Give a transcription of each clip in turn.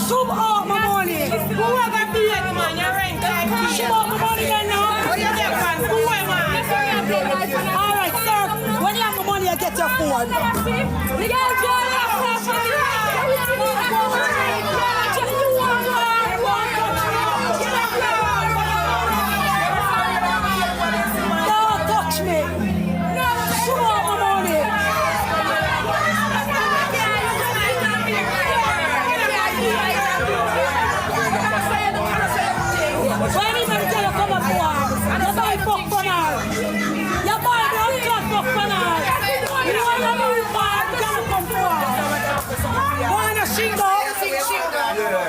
Sum up my money. Whoever be it, man, you're right. Sum up my money then now. Alright, sir. When you have my money, I get your phone. Don't touch me. Sum up my money. When anybody tell you come up for her, you buy fuck for her. You buy one cut fuck for her. You want to move for you can't come for her. Want a shingle?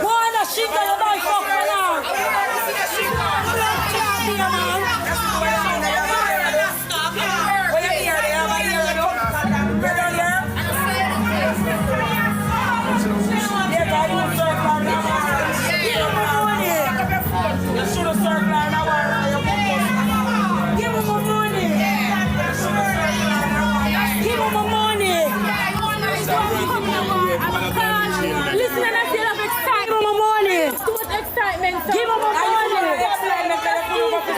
Want a shingle, you buy fuck for her. Can't be a man. Give him my money.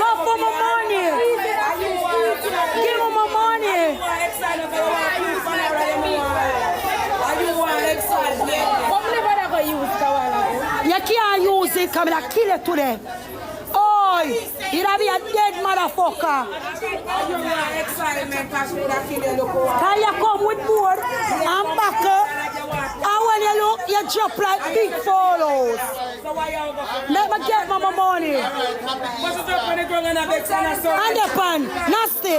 Go for my money. Give him my money. You can't use it, come and kill it today. Oh, you'll be a dead motherfucker. Can you come with board and buckle? And when you look, you drop like big follows. Let me get my money. And the pan, nasty.